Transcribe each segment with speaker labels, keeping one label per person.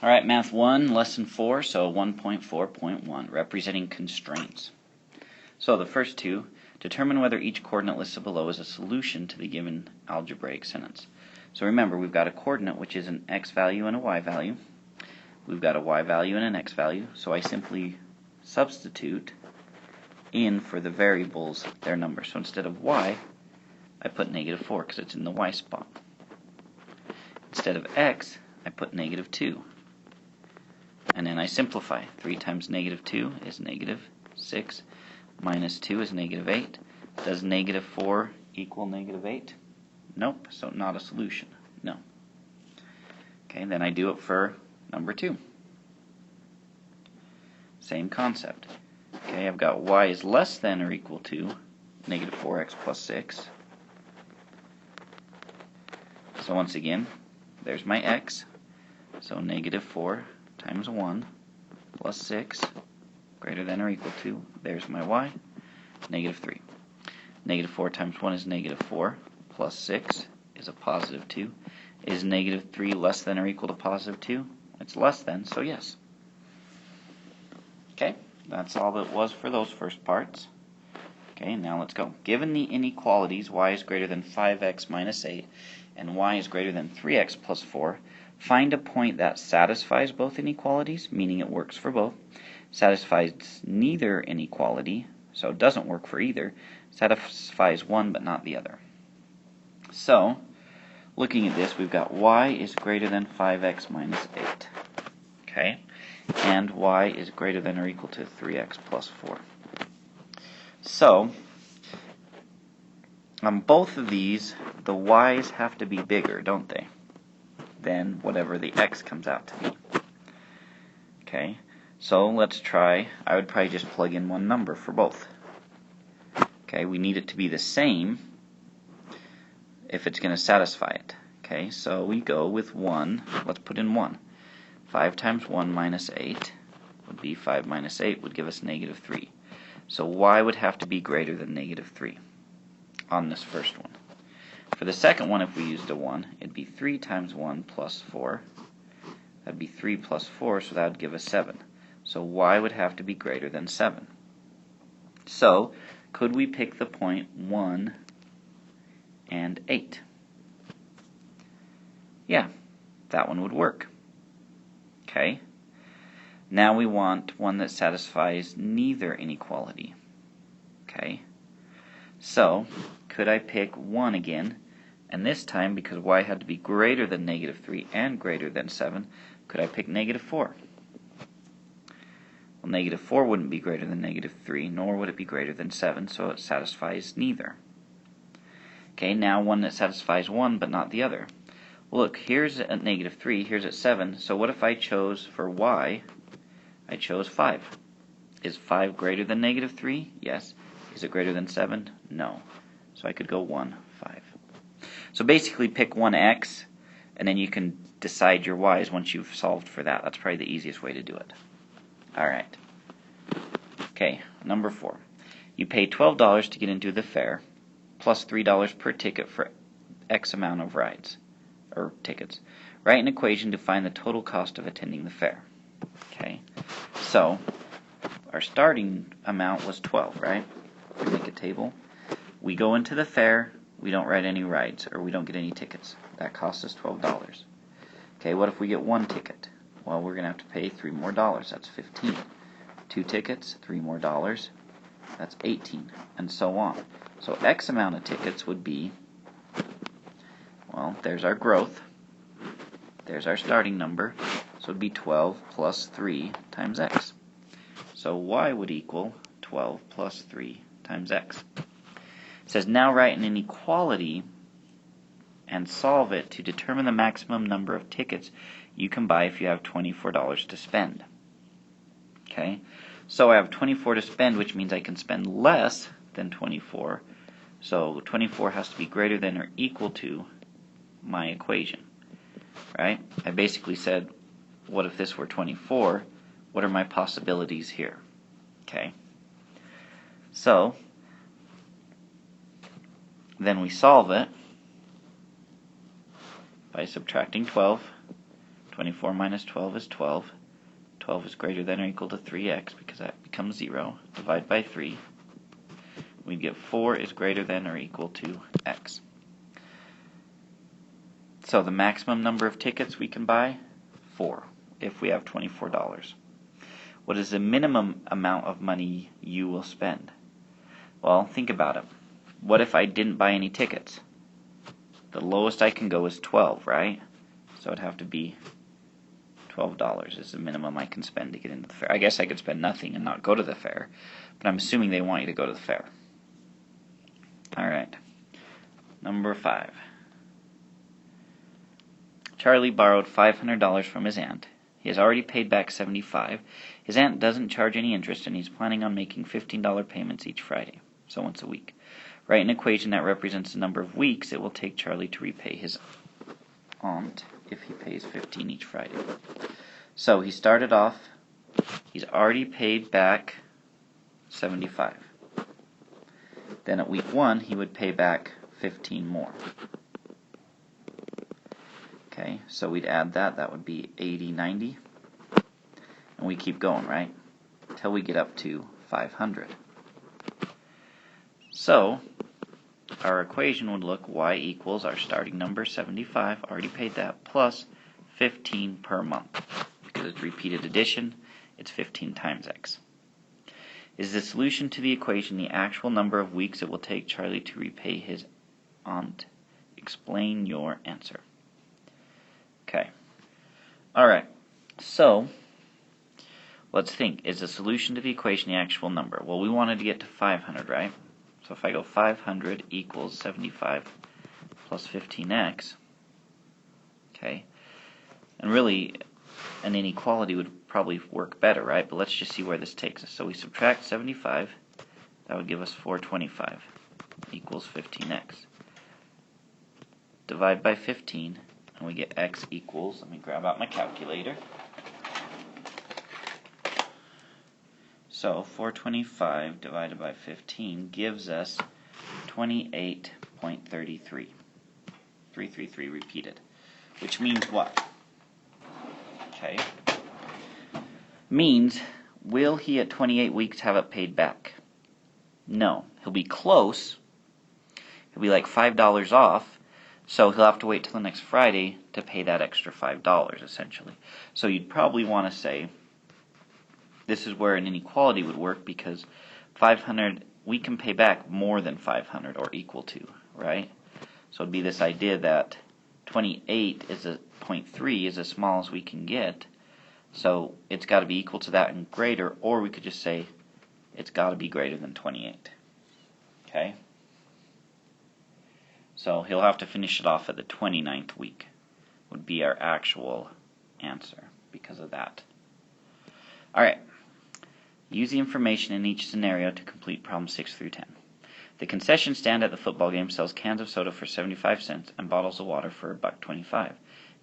Speaker 1: Alright, Math 1, Lesson 4, so 1.4.1, representing constraints. So the first two, determine whether each coordinate listed below is a solution to the given algebraic sentence. So remember, we've got a coordinate which is an x value and a y value. We've got a y value and an x value, so I simply substitute in for the variables their numbers. So instead of y, I put -4 because it's in the y spot. Instead of x, I put -2. And then I simplify. 3 times -2 is -6, minus 2 is -8. Does -4 equal -8? Nope, so not a solution. No. Okay, then I do it for number 2. Same concept. Okay, I've got y is less than or equal to -4x plus 6. So once again, there's my x. So -4 times 1 plus 6 greater than or equal to, there's my y, -3. -4 times 1 is -4 plus 6 is a positive 2. Is -3 less than or equal to positive 2? It's less than, so yes. Okay, that's all that was for those first parts. Okay, now let's go. Given the inequalities, y is greater than 5x minus 8 and y is greater than 3x plus 4, find a point that satisfies both inequalities, meaning it works for both, satisfies neither inequality, so it doesn't work for either, satisfies one but not the other. So, looking at this, we've got y is greater than 5x minus 8, okay, and y is greater than or equal to 3x plus 4. So, on both of these, the y's have to be bigger, don't they, than whatever the x comes out to be. Okay, so let's try, I would probably just plug in one number for both. Okay, we need it to be the same if it's going to satisfy it. Okay, so we go with 1, let's put in 1. 5 times 1 minus 8 would be 5 minus 8 would give us -3. So y would have to be greater than -3 on this first one. For the second one, if we used a 1, it'd be 3 times 1 plus 4. That'd be 3 plus 4, so that would give us 7. So y would have to be greater than 7. So, could we pick the point 1 and 8? Yeah, that one would work. Okay. Now we want one that satisfies neither inequality. Okay. So, could I pick 1 again? And this time, because y had to be greater than -3 and greater than 7, could I pick -4? Well, -4 wouldn't be greater than -3, nor would it be greater than 7, so it satisfies neither. Okay, now one that satisfies one but not the other. Well, look, here's at -3, here's at 7, so what if I chose for y, I chose 5. Is 5 greater than -3? Yes. Is it greater than 7? No. So I could go 1, 5. So basically pick one x, and then you can decide your y's once you've solved for that. That's probably the easiest way to do it. Alright. Okay, number 4. You pay $12 to get into the fair, plus $3 per ticket for X amount of rides, or tickets. Write an equation to find the total cost of attending the fair. Okay, so our starting amount was 12, right? We make a table. We go into the fair, we don't ride any rides, or we don't get any tickets. That costs us $12. Okay, what if we get one ticket? Well, we're going to have to pay $3 more. That's 15. 2 tickets, $3 more. That's 18, and so on. So X amount of tickets would be, well, there's our growth. There's our starting number. So it would be 12 plus 3 times X. So Y would equal 12 plus 3 times X. It says now write an inequality and solve it to determine the maximum number of tickets you can buy if you have $24 to spend. Okay, so I have 24 to spend, which means I can spend less than 24. So 24 has to be greater than or equal to my equation. Right? I basically said, what if this were 24? What are my possibilities here? Okay. So then we solve it by subtracting 12 24 minus 12 is 12. 12 is greater than or equal to 3x because that becomes 0. Divide by 3. We get 4 is greater than or equal to x. So the maximum number of tickets we can buy? 4, if we have $24. What is the minimum amount of money you will spend? Well, think about it. What if I didn't buy any tickets? The lowest I can go is 12, right? So it'd have to be $12 is the minimum I can spend to get into the fair. I guess I could spend nothing and not go to the fair, but I'm assuming they want you to go to the fair. Alright, number 5. Charlie borrowed $500 from his aunt. He has already paid back $75. His aunt doesn't charge any interest, and he's planning on making $15 payments each Friday, so once a week. Write an equation that represents the number of weeks it will take Charlie to repay his aunt if he pays $15 each Friday. So he started off, he's already paid back $75. Then at week 1, he would pay back $15 more. Okay, so we'd add that. That would be 80, 90. And we keep going, right? Until we get up to 500. So our equation would look y equals our starting number, 75, already paid that, plus 15 per month. Because it's repeated addition, it's 15 times x. Is the solution to the equation the actual number of weeks it will take Charlie to repay his aunt? Explain your answer. Okay. Alright, so let's think. Is the solution to the equation the actual number? Well, we wanted to get to 500, right? So if I go 500 equals 75 plus 15x, okay, and really an inequality would probably work better, right? But let's just see where this takes us. So we subtract 75, that would give us 425 equals 15x. Divide by 15, and we get x equals, let me grab out my calculator. So 425 divided by 15 gives us 28.33. 333 repeated. Which means what? Okay. Means, will he at 28 weeks have it paid back? No. He'll be close. He'll be like $5 off. So he'll have to wait till the next Friday to pay that extra $5, essentially. So you'd probably want to say, this is where an inequality would work, because 500, we can pay back more than 500 or equal to, right? So it'd be this idea that 28 is a 0.3 is as small as we can get, so it's got to be equal to that and greater, or we could just say it's got to be greater than 28. Okay? So he'll have to finish it off at the 29th week, would be our actual answer because of that. Alright. Use the information in each scenario to complete problems 6 through 10. The concession stand at the football game sells cans of soda for 75 cents and bottles of water for $1.25.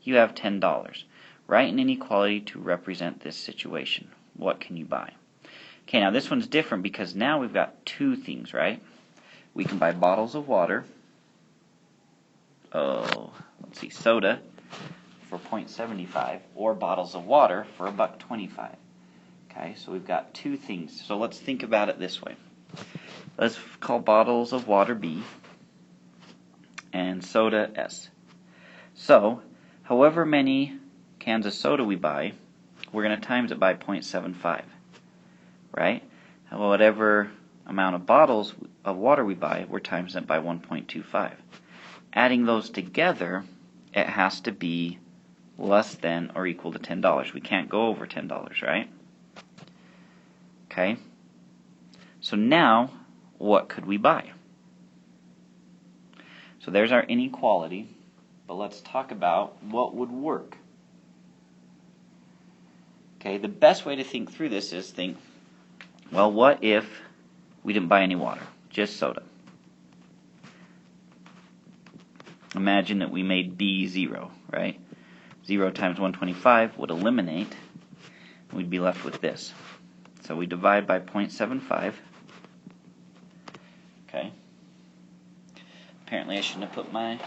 Speaker 1: You have $10. Write an inequality to represent this situation. What can you buy? Okay, now this one's different because now we've got two things, right? We can buy bottles of water, soda for $0.75, or bottles of water for $1.25. Okay, so we've got two things. So let's think about it this way. Let's call bottles of water B and soda S. So, however many cans of soda we buy, we're going to times it by 0.75, right? And whatever amount of bottles of water we buy, we're times it by 1.25. Adding those together, it has to be less than or equal to $10. We can't go over $10, right? Okay, so now what could we buy? So there's our inequality, but let's talk about what would work. Okay, the best way to think through this is think, well, what if we didn't buy any water, just soda? Imagine that we made B 0, right? 0 times 125 would eliminate, we'd be left with this. So we divide by 0.75. Okay. Apparently I shouldn't have put my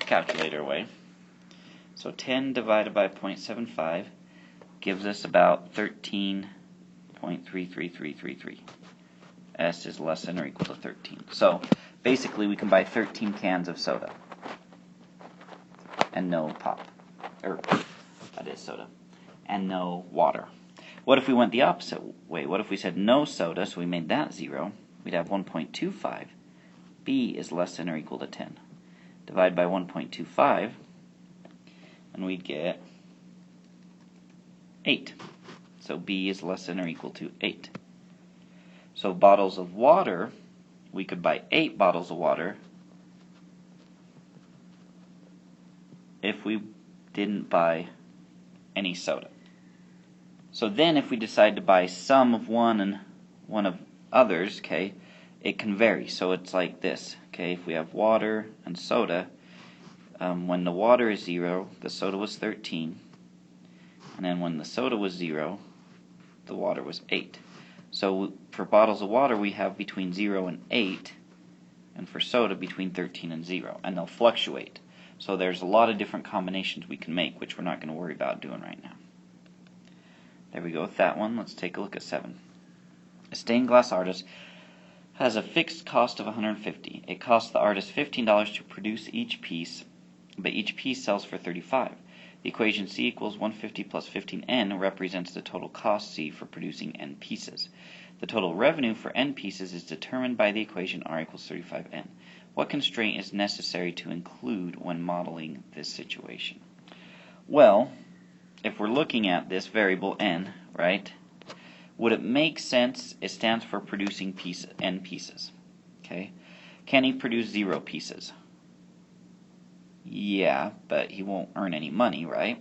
Speaker 1: calculator away. So 10 divided by 0.75 gives us about 13.33333. S is less than or equal to 13. So basically we can buy 13 cans of soda and no pop, or that is soda, and no water. What if we went the opposite way? What if we said no soda, so we made that 0? We'd have 1.25. B is less than or equal to 10. Divide by 1.25, and we'd get 8. So B is less than or equal to 8. So bottles of water, we could buy 8 bottles of water if we didn't buy any soda. So then if we decide to buy some of one and one of others, okay, it can vary. So it's like this, okay, if we have water and soda, when the water is 0, the soda was 13, and then when the soda was 0, the water was 8. So for bottles of water we have between 0 and 8, and for soda between 13 and 0, and they'll fluctuate. So there's a lot of different combinations we can make, which we're not going to worry about doing right now. There we go with that one. Let's take a look at 7. A stained glass artist has a fixed cost of $150. It costs the artist $15 to produce each piece, but each piece sells for $35. The equation C equals 150 plus 15N represents the total cost C for producing N pieces. The total revenue for N pieces is determined by the equation R equals 35N. What constraint is necessary to include when modeling this situation? Well, if we're looking at this variable N, right, would it make sense? It stands for producing N pieces. Okay, can he produce 0 pieces? Yeah, but he won't earn any money, right?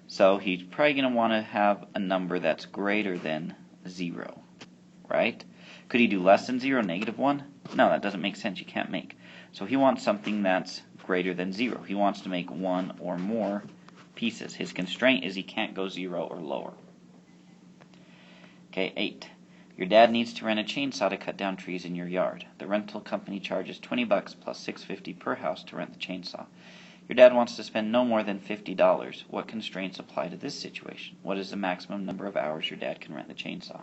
Speaker 1: So he's probably going to want to have a number that's greater than 0, right? Could he do less than 0, -1? No, that doesn't make sense. You can't make. So he wants something that's greater than 0. He wants to make 1 or more pieces. His constraint is he can't go 0 or lower. Okay, 8. Your dad needs to rent a chainsaw to cut down trees in your yard. The rental company charges $20 plus $6.50 per house to rent the chainsaw. Your dad wants to spend no more than $50. What constraints apply to this situation? What is the maximum number of hours your dad can rent the chainsaw?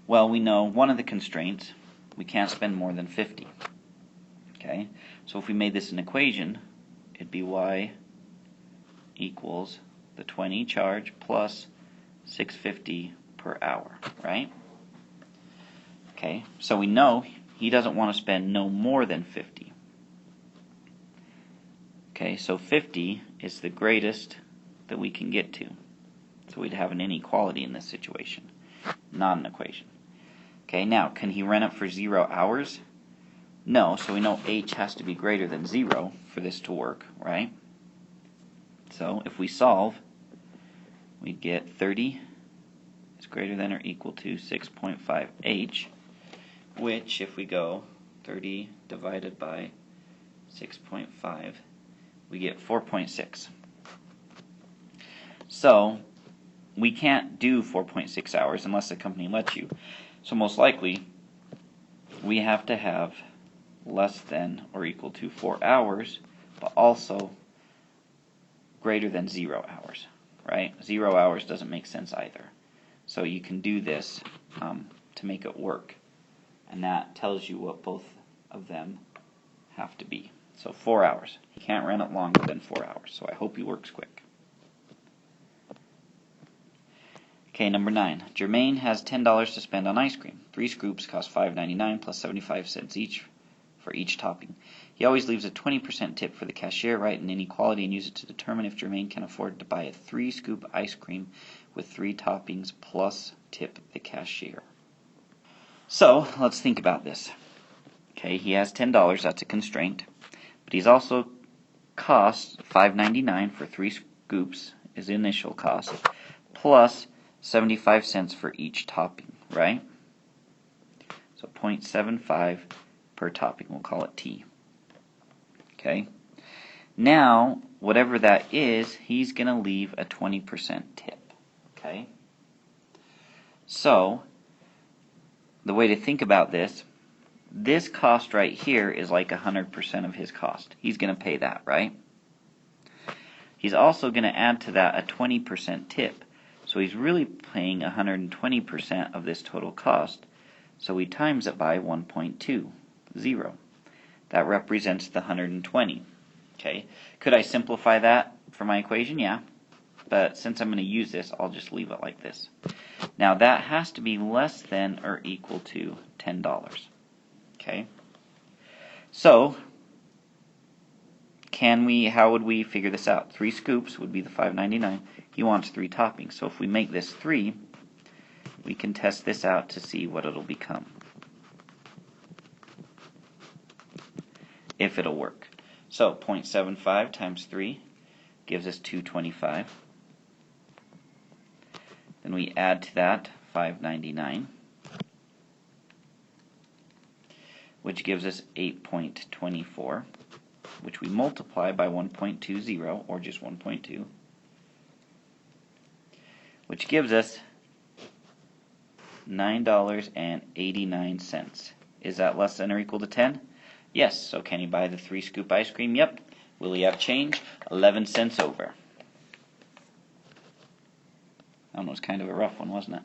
Speaker 1: Well, we know one of the constraints, we can't spend more than 50. Okay, so if we made this an equation, it'd be y equals the 20 charge plus $6.50 per hour, right? Okay, so we know he doesn't want to spend no more than 50. Okay, so 50 is the greatest that we can get to. So we'd have an inequality in this situation, not an equation. Okay, now, can he rent it for 0 hours? No, so we know h has to be greater than 0 for this to work, right? So if we solve, we'd get 30 is greater than or equal to 6.5h, which if we go 30 divided by 6.5, we get 4.6. So we can't do 4.6 hours unless the company lets you. So most likely we have to have less than or equal to 4 hours, but also greater than 0 hours, right? 0 hours doesn't make sense either. So you can do this to make it work. And that tells you what both of them have to be. So 4 hours. He can't rent it longer than 4 hours. So I hope he works quick. Okay, number 9. Jermaine has $10 to spend on ice cream. 3 scoops cost $5.99 plus 75 cents each for each topping. He always leaves a 20% tip for the cashier. Write an inequality and use it to determine if Jermaine can afford to buy a 3-scoop ice cream with 3 toppings plus tip the cashier. So let's think about this. Okay, he has $10, that's a constraint, but he's also cost $5.99 for 3 scoops, his initial cost, plus 75 cents for each topping, right? So 0.75 per topping, we'll call it T. Okay, now whatever that is, he's going to leave a 20% tip. Okay, so the way to think about this cost right here is like 100% of his cost. He's going to pay that, right? he's also going to add to that a 20% tip. So he's really paying 120% of this total cost. So we times it by 1.20. That represents the 120. Okay. Could I simplify that for my equation? Yeah. But since I'm going to use this, I'll just leave it like this. Now that has to be less than or equal to $10. Okay. So how would we figure this out? 3 scoops would be the $5.99. He wants 3 toppings. So if we make this 3, we can test this out to see what it'll become. If it'll work. So 0.75 times 3 gives us 225. Then we add to that $5.99, which gives us 8.24, which we multiply by 1.20, or just 1.2, which gives us $9.89. Is that less than or equal to 10? Yes. So can he buy the 3 scoop ice cream? Yep. Will he have change? 11 cents over. That was kind of a rough one, wasn't it?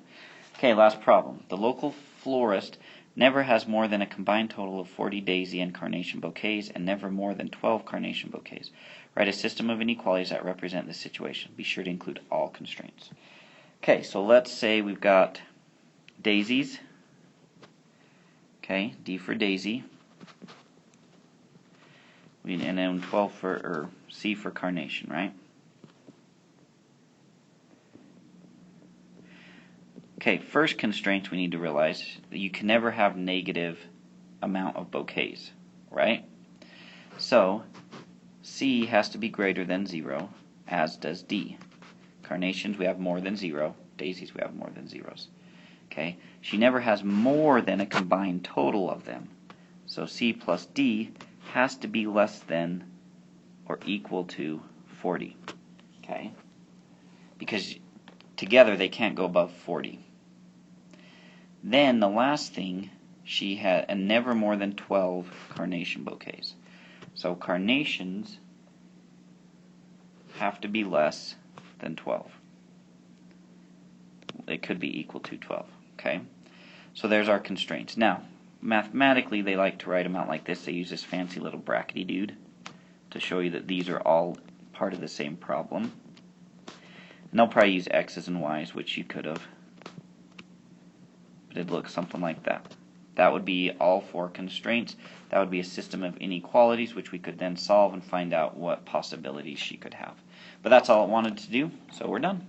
Speaker 1: Okay, last problem. The local florist never has more than a combined total of 40 daisy and carnation bouquets and never more than 12 carnation bouquets. Write a system of inequalities that represent this situation. Be sure to include all constraints. Okay, so let's say we've got daisies. Okay, D for daisy. And then 12 for, or C for carnation, right? Okay, first constraint we need to realize that you can never have negative amount of bouquets, right? So C has to be greater than 0, as does D. Carnations we have more than 0, daisies we have more than zeros. Okay, she never has more than a combined total of them. So C plus D has to be less than or equal to 40. Okay, because together they can't go above 40. Then the last thing, she had and never more than 12 carnation bouquets. So carnations have to be less than 12. It could be equal to 12. Okay, so there's our constraints. Now, mathematically, they like to write them out like this. They use this fancy little brackety dude to show you that these are all part of the same problem. And they'll probably use x's and y's, which you could have. But it'd look something like that. That would be all 4 constraints. That would be a system of inequalities, which we could then solve and find out what possibilities she could have. But that's all it wanted to do, so we're done.